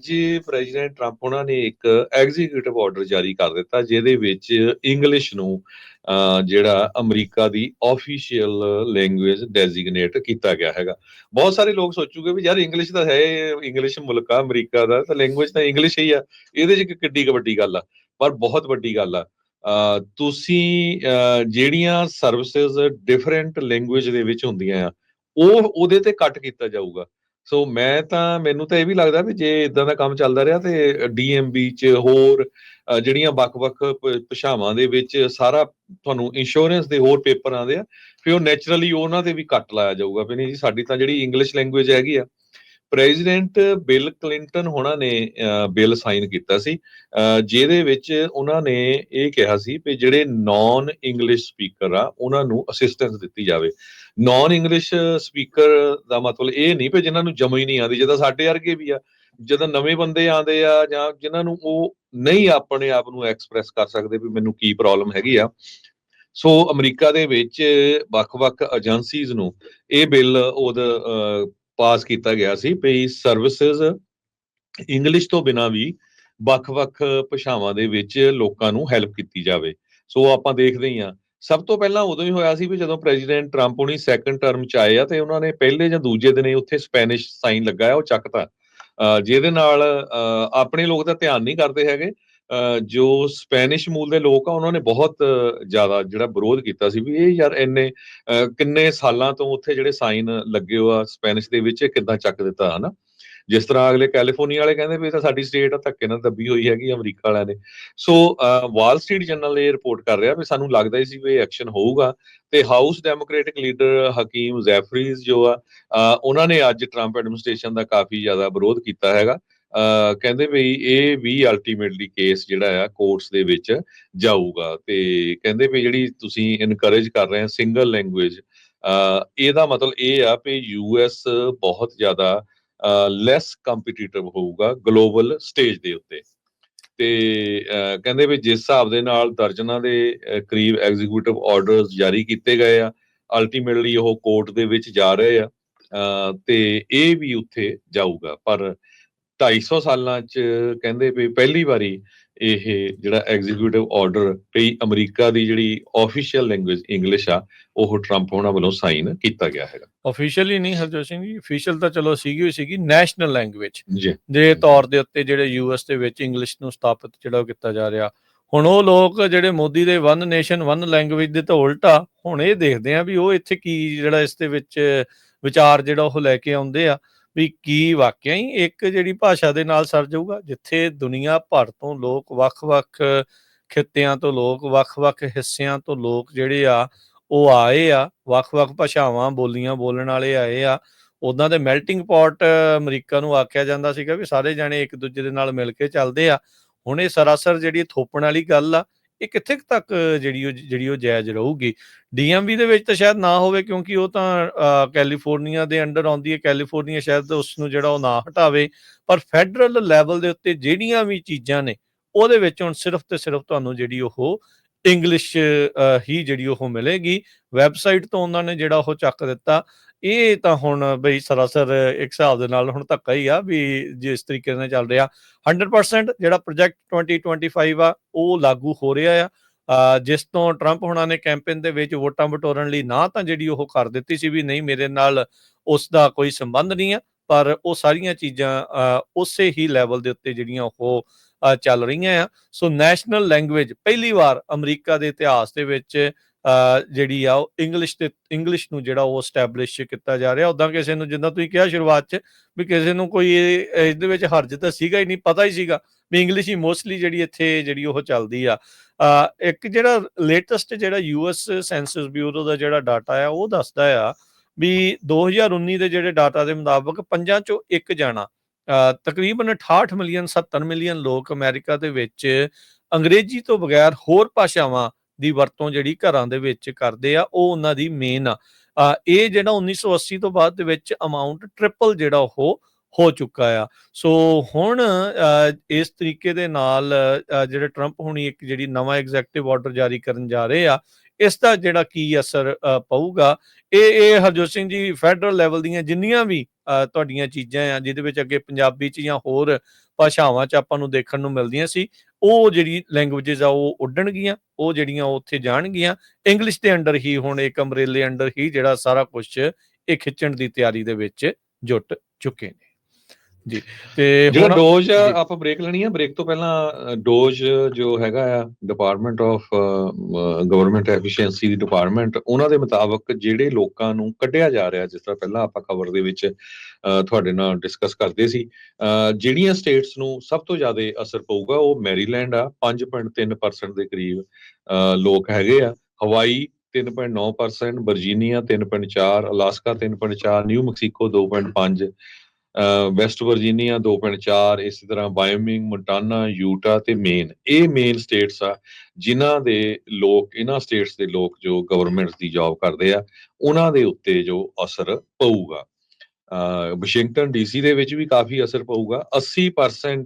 ਅੱਜ president Trump ਉਹਨਾਂ ਨੇ ਇੱਕ ਐਗਜ਼ੀਕਿਊਟਿਵ ਆਰਡਰ ਜਾਰੀ ਕਰ ਦਿੱਤਾ ਜਿਹਦੇ ਵਿੱਚ ਇੰਗਲਿਸ਼ ਨੂੰ ਜਿਹੜਾ ਅਮਰੀਕਾ ਦੀ ਆਫੀਸ਼ੀਅਲ ਲੈਂਗੁਏਜ ਡੈਜ਼ਿਗਨੇਟ ਕੀਤਾ ਗਿਆ ਹੈਗਾ। ਬਹੁਤ ਸਾਰੇ ਲੋਕ ਸੋਚੂਗੇ ਵੀ ਯਾਰ ਇੰਗਲਿਸ਼ ਤਾਂ ਹੈ, ਇੰਗਲਿਸ਼ ਮੁਲਕ ਆ ਅਮਰੀਕਾ ਦਾ, ਤਾਂ ਲੈਂਗੁਏਜ ਤਾਂ ਇੰਗਲਿਸ਼ ਹੀ ਆ, ਇਹਦੇ 'ਚ ਕਿੱਡੀ ਕੁ ਵੱਡੀ ਗੱਲ ਆ। ਪਰ ਬਹੁਤ ਵੱਡੀ ਗੱਲ ਆ। ਤੁਸੀਂ ਜਿਹੜੀਆਂ ਸਰਵਿਸਿਜ਼ ਡਿਫਰੈਂਟ ਲੈਂਗੁਏਜ ਦੇ ਵਿੱਚ ਹੁੰਦੀਆਂ ਆ, ਉਹਦੇ ਤੇ ਕੱਟ ਕੀਤਾ ਜਾਊਗਾ। ਸੋ ਮੈਨੂੰ ਤਾਂ ਇਹ ਵੀ ਲੱਗਦਾ ਵੀ ਜੇ ਇਦਾਂ ਦਾ ਕੰਮ ਚੱਲਦਾ ਰਿਹਾ ਤੇ ਡੀਐਮਬੀ 'ਚ ਹੋਰ ਜਿਹੜੀਆਂ ਵੱਖ-ਵੱਖ ਭਾਸ਼ਾਵਾਂ ਦੇ ਵਿੱਚ ਸਾਰਾ ਤੁਹਾਨੂੰ ਇੰਸ਼ੋਰੈਂਸ ਦੇ ਹੋਰ ਪੇਪਰ ਆਉਂਦੇ ਆ, ਫਿਰ ਉਹ ਨੈਚੁਰਲੀ ਉਹਨਾਂ ਤੇ ਵੀ ਕੱਟ ਲਾਇਆ ਜਾਊਗਾ ਵੀ ਨਹੀਂ ਜੀ, ਸਾਡੀ ਤਾਂ ਜਿਹੜੀ ਇੰਗਲਿਸ਼ ਲੈਂਗੁਏਜ ਹੈਗੀ ਆ। ਪ੍ਰੈਜ਼ੀਡੈਂਟ ਬਿਲ ਕਲਿੰਟਨ ਹੋਣਾ ਨੇ ਬਿੱਲ ਸਾਈਨ ਕੀਤਾ ਸੀ, ਜਿਹਦੇ ਵਿੱਚ ਉਹਨਾਂ ਨੇ ਇਹ ਕਿਹਾ ਸੀ ਵੀ ਜਿਹੜੇ ਨਾਨ ਇੰਗਲਿਸ਼ ਸਪੀਕਰ ਆ ਉਹਨਾਂ ਨੂੰ ਅਸਿਸਟੈਂਸ ਦਿੱਤੀ ਜਾਵੇ। ਨਾਨ ਇੰਗਲਿਸ਼ ਸਪੀਕਰ ਦਾ ਮਤਲਬ ਇਹ ਨਹੀਂ ਵੀ ਜਿਨ੍ਹਾਂ ਨੂੰ ਜਮਾ ਹੀ ਨਹੀਂ ਆਉਂਦੀ, ਜਿੱਦਾਂ ਸਾਡੇ ਵਰਗੇ ਵੀ ਆ, ਜਦੋਂ ਨਵੇਂ ਬੰਦੇ ਆਉਂਦੇ ਆ ਜਾਂ ਜਿਨ੍ਹਾਂ ਨੂੰ ਉਹ ਨਹੀਂ ਆਪਣੇ ਆਪ ਨੂੰ ਐਕਸਪ੍ਰੈਸ ਕਰ ਸਕਦੇ ਵੀ ਮੈਨੂੰ ਕੀ ਪ੍ਰੋਬਲਮ ਹੈਗੀ ਆ। ਸੋ ਅਮਰੀਕਾ ਦੇ ਵਿੱਚ ਵੱਖ-ਵੱਖ ਏਜੰਸੀਜ਼ ਨੂੰ ਇਹ ਬਿੱਲ ਪਾਸ ਕੀਤਾ ਗਿਆ ਸੀ ਵੀ ਸਰਵਿਸਿਜ਼ ਇੰਗਲਿਸ਼ ਤੋਂ ਬਿਨਾਂ ਵੀ ਵੱਖ-ਵੱਖ ਭਾਸ਼ਾਵਾਂ ਦੇ ਵਿੱਚ ਲੋਕਾਂ ਨੂੰ ਹੈਲਪ ਕੀਤੀ ਜਾਵੇ। ਸੋ ਆਪਾਂ ਦੇਖਦੇ ਹੀ ਹਾਂ, ਸਭ ਤੋਂ ਪਹਿਲਾਂ ਉਦੋਂ ਹੀ ਹੋਇਆ ਸੀ ਵੀ ਜਦੋਂ ਪ੍ਰੈਜ਼ੀਡੈਂਟ ਟਰੰਪ ਹੁਣੀ ਸੈਕੰਡ ਟਰਮ 'ਚ ਆਏ ਆ ਤੇ ਉਹਨਾਂ ਨੇ ਪਹਿਲੇ ਜਾਂ ਦੂਜੇ ਦਿਨ ਹੀ ਉੱਥੇ ਸਪੈਨਿਸ਼ ਸਾਈਨ ਲੱਗਾ ਆ, ਉਹ ਚੱਕਤਾ। ਜਿਹਦੇ ਨਾਲ ਆਪਣੇ ਲੋਕ ਤਾਂ ਧਿਆਨ ਨਹੀਂ ਕਰਦੇ ਹੈਗੇ। ਜੋ ਸਪੈਨਿਸ਼ ਮੂਲ ਦੇ ਲੋਕ ਆ ਉਹਨਾਂ ਨੇ ਬਹੁਤ ਜ਼ਿਆਦਾ ਜਿਹੜਾ ਵਿਰੋਧ ਕੀਤਾ ਸੀ ਵੀ ਇਹ ਯਾਰ ਇੰਨੇ ਕਿੰਨੇ ਸਾਲਾਂ ਤੋਂ ਉੱਥੇ ਜਿਹੜੇ ਸਾਈਨ ਲੱਗੇ ਹੋ ਆ ਸਪੈਨਿਸ਼ ਦੇ ਵਿੱਚ, ਕਿੱਦਾਂ ਚੱਕ ਦਿੱਤਾ ਹਨਾ। ਜਿਸ ਤਰ੍ਹਾਂ ਅਗਲੇ ਕੈਲੀਫੋਰਨੀਆ ਵਾਲੇ ਕਹਿੰਦੇ ਵੀ ਇਹ ਤਾਂ ਸਾਡੀ ਸਟੇਟ ਆ, ਧੱਕੇ ਨਾਲ ਦੱਬੀ ਹੋਈ ਹੈਗੀ ਅਮਰੀਕਾ ਵਾਲਿਆਂ ਨੇ। ਸੋ ਵਾਲ ਸਟਰੀਟ ਜਰਨਲ ਇਹ ਰਿਪੋਰਟ ਕਰ ਰਿਹਾ ਵੀ ਸਾਨੂੰ ਲੱਗਦਾ ਹੀ ਸੀ ਵੀ ਐਕਸ਼ਨ ਹੋਊਗਾ, ਤੇ ਹਾਊਸ ਡੈਮੋਕ੍ਰੈਟਿਕ ਲੀਡਰ ਹਕੀਮ ਜ਼ੈਫਰੀਜ਼ ਜੋ ਆ ਉਹਨਾਂ ਨੇ ਅੱਜ ਟਰੰਪ ਐਡਮਿਨਿਸਟ੍ਰੇਸ਼ਨ ਦਾ ਕਾਫੀ ਜ਼ਿਆਦਾ ਵਿਰੋਧ ਕੀਤਾ ਹੈਗਾ। ਕਹਿੰਦੇ ਵੀ ਇਹ ਵੀ ਅਲਟੀਮੇਟਲੀ ਕੇਸ ਜਿਹੜਾ ਆ ਕੋਰਟਸ ਦੇ ਵਿੱਚ ਜਾਊਗਾ, ਤੇ ਕਹਿੰਦੇ ਵੀ ਜਿਹੜੀ ਤੁਸੀਂ ਇਨਕਰੇਜ ਕਰ ਰਹੇ ਆ ਸਿੰਗਲ ਲੈਂਗੁਏਜ, ਇਹਦਾ ਮਤਲਬ ਇਹ ਆ ਵੀ ਯੂਐਸ ਬਹੁਤ ਜ਼ਿਆਦਾ ਲੈਸ ਕੰਪੀਟੀਟਿਵ ਹੋਊਗਾ ਗਲੋਬਲ ਸਟੇਜ ਦੇ ਉੱਤੇ। ਤੇ ਕਹਿੰਦੇ ਵੀ ਜਿਸ ਹਿਸਾਬ ਦੇ ਨਾਲ ਦਰਜਨਾਂ ਦੇ ਕਰੀਬ ਐਗਜ਼ੀਕਿਊਟਿਵ ਆਰਡਰਸ ਜਾਰੀ ਕੀਤੇ ਗਏ ਆ, ਅਲਟੀਮੇਟਲੀ ਉਹ ਕੋਰਟ ਦੇ ਵਿੱਚ ਜਾ ਰਹੇ ਆ, ਤੇ ਇਹ ਵੀ ਉੱਥੇ ਜਾਊਗਾ। ਪਰ 250 ਸਾਲਾਂ 'ਚ ਕਹਿੰਦੇ ਵੀ ਪਹਿਲੀ ਵਾਰੀ ਇਹ ਜਿਹੜਾ ਐਗਜ਼ੀਕਿਊਟਿਵ ਆਰਡਰ ਵੀ ਅਮਰੀਕਾ ਦੀ ਜਿਹੜੀ ਆਫੀਸ਼ੀਅਲ ਲੈਂਗੁਏਜ ਇੰਗਲਿਸ਼ ਆ, ਉਹ ਟਰੰਪ ਹੋਣਾ ਵੱਲੋਂ ਸਾਈਨ ਕੀਤਾ ਗਿਆ ਹੈਗਾ। ਆਫੀਸ਼ੀਅਲੀ ਨਹੀਂ ਹਰਜੋਤ ਸਿੰਘ ਜੀ, ਅਫੀਸ਼ੀਅਲ ਤਾਂ ਚਲੋ ਸੀਗੀ ਨੈਸ਼ਨਲ ਲੈਂਗੁਏਜ ਜੀ ਦੇ ਤੌਰ ਦੇ ਉੱਤੇ ਜਿਹੜੇ ਯੂਐਸ ਦੇ ਵਿੱਚ ਇੰਗਲਿਸ਼ ਨੂੰ ਸਥਾਪਿਤ ਜਿਹੜਾ ਕੀਤਾ ਜਾ ਰਿਹਾ। ਹੁਣ ਉਹ ਲੋਕ ਜਿਹੜੇ ਮੋਦੀ ਦੇ ਵਨ ਨੇਸ਼ਨ ਵਨ ਲੈਂਗੁਏਜ ਦੇ ਤਾਂ ਉਲਟਾ ਹੁਣ ਇਹ ਦੇਖਦੇ ਆ ਵੀ ਉਹ ਇੱਥੇ ਕੀ ਜਿਹੜਾ ਇਸ ਦੇ ਵਿੱਚ ਵਿਚਾਰ ਜਿਹੜਾ ਉਹ ਲੈ ਕੇ ਆਉਂਦੇ ਆ ਵੀ ਕੀ ਵਾਕਿਆ ਹੀ ਇੱਕ ਜਿਹੜੀ ਭਾਸ਼ਾ ਦੇ ਨਾਲ ਸਰ ਜਾਊਗਾ, ਜਿੱਥੇ ਦੁਨੀਆ ਭਰ ਤੋਂ ਲੋਕ ਵੱਖ-ਵੱਖ ਖਿੱਤਿਆਂ ਤੋਂ ਲੋਕ ਵੱਖ-ਵੱਖ ਹਿੱਸਿਆਂ ਤੋਂ ਲੋਕ ਜਿਹੜੇ ਆ ਉਹ ਆਏ ਆ, ਵੱਖ-ਵੱਖ ਭਾਸ਼ਾਵਾਂ ਬੋਲੀਆਂ ਬੋਲਣ ਵਾਲੇ ਆਏ ਆ। ਉੱਦਾਂ ਦੇ ਮੈਲਟਿੰਗ ਪੌਟ ਅਮਰੀਕਾ ਨੂੰ ਆਖਿਆ ਜਾਂਦਾ ਸੀਗਾ ਵੀ ਸਾਰੇ ਜਾਣੇ ਇੱਕ ਦੂਜੇ ਦੇ ਨਾਲ ਮਿਲ ਕੇ ਚੱਲਦੇ ਆ। ਹੁਣ ਇਹ ਸਰਾਸਰ ਜਿਹੜੀ ਥੋਪਣ ਵਾਲੀ ਗੱਲ ਆ, ਇਹ ਕਿੱਥੇ ਕੁ ਤੱਕ ਜਿਹੜੀ ਉਹ ਜਾਇਜ਼ ਰਹੂਗੀ। ਡੀਐਮਵੀ ਦੇ ਵਿੱਚ ਤਾਂ ਸ਼ਾਇਦ ਨਾ ਹੋਵੇ ਕਿਉਂਕਿ ਉਹ ਤਾਂ ਕੈਲੀਫੋਰਨੀਆ ਦੇ ਅੰਡਰ ਆਉਂਦੀ ਹੈ, ਕੈਲੀਫੋਰਨੀਆ ਸ਼ਾਇਦ ਉਸ ਨੂੰ ਜਿਹੜਾ ਉਹ ਨਾ ਹਟਾਵੇ। ਪਰ ਫੈਡਰਲ ਲੈਵਲ ਦੇ ਉੱਤੇ ਜਿਹੜੀਆਂ ਵੀ ਚੀਜ਼ਾਂ ਨੇ ਉਹਦੇ ਵਿੱਚ ਹੁਣ ਸਿਰਫ ਤੇ ਸਿਰਫ ਤੁਹਾਨੂੰ ਜਿਹੜੀ ਉਹ ਇੰਗਲਿਸ਼ ਹੀ ਜਿਹੜੀ ਉਹ ਮਿਲੇਗੀ। ਵੈਬਸਾਈਟ ਤੋਂ ਉਹਨਾਂ ਨੇ ਜਿਹੜਾ ਉਹ ਚੱਕ ਦਿੱਤਾ। ਇਹ ਤਾਂ ਹੁਣ ਬਈ ਸਰਾਸਰ ਇੱਕ ਹਿਸਾਬ ਦੇ ਨਾਲ ਹੁਣ ਧੱਕਾ ਹੀ ਆ ਵੀ ਜਿਸ ਤਰੀਕੇ ਨਾਲ ਚੱਲ ਰਿਹਾ। 100% ਜਿਹੜਾ ਪ੍ਰੋਜੈਕਟ 2025 ਆ ਉਹ ਲਾਗੂ ਹੋ ਰਿਹਾ ਆ। ਜਿਸ ਤੋਂ ਟਰੰਪ ਹੋਣਾ ਨੇ ਕੈਂਪੇਨ ਦੇ ਵਿੱਚ ਵੋਟਾਂ ਬਟੋਰਨ ਲਈ ਨਾ ਤਾਂ ਜਿਹੜੀ ਉਹ ਕਰ ਦਿੱਤੀ ਸੀ ਵੀ ਨਹੀਂ ਮੇਰੇ ਨਾਲ ਉਸ ਦਾ ਕੋਈ ਸੰਬੰਧ ਨਹੀਂ ਆ, ਪਰ ਉਹ ਸਾਰੀਆਂ ਚੀਜ਼ਾਂ ਉਸੇ ਹੀ ਲੈਵਲ ਦੇ ਉੱਤੇ ਜਿਹੜੀਆਂ ਉਹ ਚੱਲ ਰਹੀਆਂ ਆ। ਸੋ ਨੈਸ਼ਨਲ ਲੈਂਗੁਏਜ ਪਹਿਲੀ ਵਾਰ ਅਮਰੀਕਾ ਦੇ ਇਤਿਹਾਸ ਦੇ ਵਿੱਚ ਜਿਹੜੀ ਆ ਉਹ ਇੰਗਲਿਸ਼ ਨੂੰ ਜਿਹੜਾ ਉਹ ਸਟੈਬਲਿਸ਼ ਕੀਤਾ ਜਾ ਰਿਹਾ। ਉੱਦਾਂ ਕਿਸੇ ਨੂੰ ਜਿੱਦਾਂ ਤੁਸੀਂ ਕਿਹਾ ਸ਼ੁਰੂਆਤ 'ਚ ਵੀ ਕਿਸੇ ਨੂੰ ਕੋਈ ਇਹਦੇ ਵਿੱਚ ਹਰਜ ਤਾਂ ਸੀਗਾ ਹੀ ਨਹੀਂ, ਪਤਾ ਹੀ ਸੀਗਾ ਵੀ ਇੰਗਲਿਸ਼ ਹੀ ਮੋਸਟਲੀ ਜਿਹੜੀ ਇੱਥੇ ਜਿਹੜੀ ਉਹ ਚੱਲਦੀ ਆ। ਇੱਕ ਜਿਹੜਾ ਲੇਟੈਸਟ ਜਿਹੜਾ ਯੂਐਸ ਸੈਂਸਸ ਬਿਊਰੋ ਦਾ ਜਿਹੜਾ ਡਾਟਾ ਆ ਉਹ ਦੱਸਦਾ ਆ ਵੀ 2019 ਦੇ ਜਿਹੜੇ ਡਾਟਾ ਦੇ ਮੁਤਾਬਕ 5 ਚੋਂ 1 ਜਾਣਾ ਤਕਰੀਬਨ 68 ਮਿਲੀਅਨ 70 ਮਿਲੀਅਨ ਲੋਕ ਅਮਰੀਕਾ ਦੇ ਵਿੱਚ ਅੰਗਰੇਜ਼ੀ ਤੋਂ ਬਗੈਰ ਹੋਰ ਭਾਸ਼ਾਵਾਂ ਦੀ ਵਰਤੋਂ ਜਿਹੜੀ ਘਰਾਂ ਦੇ ਵਿੱਚ ਕਰਦੇ ਆ, ਉਹ ਉਹਨਾਂ ਦੀ ਮੇਨ ਆ। ਇਹ ਜਿਹੜਾ 1980 ਤੋਂ ਬਾਅਦ ਦੇ ਵਿੱਚ ਅਮਾਊਂਟ ਟ੍ਰਿਪਲ ਜਿਹੜਾ ਉਹ ਹੋ ਚੁੱਕਾ ਆ। ਸੋ ਹੁਣ ਇਸ ਤਰੀਕੇ ਦੇ ਨਾਲ ਜਿਹੜੇ ਟਰੰਪ ਹੁਣੀ ਇੱਕ ਜਿਹੜੀ ਨਵਾਂ ਐਗਜ਼ੈਕਟਿਵ ਆਰਡਰ ਜਾਰੀ ਕਰਨ ਜਾ ਰਹੇ ਆ, ਇਸ ਦਾ ਜਿਹੜਾ ਕੀ ਅਸਰ ਪਊਗਾ ਇਹ ਹਰਜੋਤ ਸਿੰਘ ਜੀ ਫੈਡਰਲ ਲੈਵਲ ਦੀਆਂ ਜਿੰਨੀਆਂ ਵੀ ਤੁਹਾਡੀਆਂ ਚੀਜ਼ਾਂ ਆ ਜਿਹਦੇ ਵਿੱਚ ਅੱਗੇ ਪੰਜਾਬੀ 'ਚ ਜਾਂ ਹੋਰ ਭਾਸ਼ਾਵਾਂ 'ਚ ਆਪਾਂ ਨੂੰ ਦੇਖਣ ਨੂੰ ਮਿਲਦੀਆਂ ਸੀ, ਉਹ ਜਿਹੜੀ ਲੈਂਗੁਏਜਿਸ ਆ ਉਹ ਉੱਡਣਗੀਆਂ, ਉਹ ਜਿਹੜੀਆਂ ਉਹ ਉੱਥੇ ਜਾਣਗੀਆਂ। ਇੰਗਲਿਸ਼ ਦੇ ਅੰਡਰ ਹੀ ਹੁਣ ਇੱਕ ਅੰਬਰੇਲੇ ਅੰਡਰ ਹੀ ਜਿਹੜਾ ਸਾਰਾ ਕੁਛ ਇਹ ਖਿੱਚਣ ਦੀ ਤਿਆਰੀ ਦੇ ਵਿੱਚ ਜੁਟ ਚੁੱਕੇ ਨੇ ਜੀ। ਤੇ ਜਿਹੜਾ ਹੁਣ ਡੋਜ ਆ, ਜੀ ਆਪਾਂ ਬ੍ਰੇਕ ਲੈਣੀ ਆ। ਬ੍ਰੇਕ ਤੋਂ ਪਹਿਲਾਂ ਡੋਜ ਜੋ ਹੈਗਾ ਆ, department of government efficiency the department, ਉਹਨਾਂ ਦੇ ਮੁਤਾਬਕ ਜਿਹੜੇ ਲੋਕਾਂ ਨੂੰ ਕੱਢਿਆ ਜਾ ਰਿਹਾ, ਜਿਸ ਤਰ੍ਹਾਂ ਪਹਿਲਾਂ ਆਪਾਂ ਖਬਰ ਦੇ ਵਿੱਚ ਤੁਹਾਡੇ ਨਾਲ ਡਿਸਕਸ ਕਰਦੇ ਸੀ, ਜਿਹੜੀਆਂ ਸਟੇਟਸ ਨੂੰ ਸਭ ਤੋਂ ਜ਼ਿਆਦਾ ਅਸਰ ਪਊਗਾ ਉਹ ਮੈਰੀਲੈਂਡ ਆ, 5.3% ਦੇ ਕਰੀਬ ਲੋਕ ਹੈਗੇ ਆ। ਹਵਾਈ 3.9%, Virginia 3.4%, Alaska 3.4%, new Mexico 2.5%, West Virginia 2.4%, ਇਸੇ ਤਰ੍ਹਾਂ ਵਾਇਓਮਿੰਗ, ਮੋਂਟਾਨਾ, ਯੂਟਾ ਤੇ ਮੇਨ। ਇਹ ਮੇਨ ਸਟੇਟਸ ਆ ਜਿਨ੍ਹਾਂ ਦੇ ਲੋਕ, ਇਹਨਾਂ ਸਟੇਟਸ ਦੇ ਲੋਕ ਜੋ ਗਵਰਨਮੈਂਟ ਦੀ ਜੌਬ ਕਰਦੇ ਆ, ਉਹਨਾਂ ਦੇ ਉੱਤੇ ਜੋ ਅਸਰ ਪਊਗਾ। ਵਾਸ਼ਿੰਗਟਨ ਡੀਸੀ ਦੇ ਵਿੱਚ ਵੀ ਕਾਫੀ ਅਸਰ ਪਊਗਾ। 80%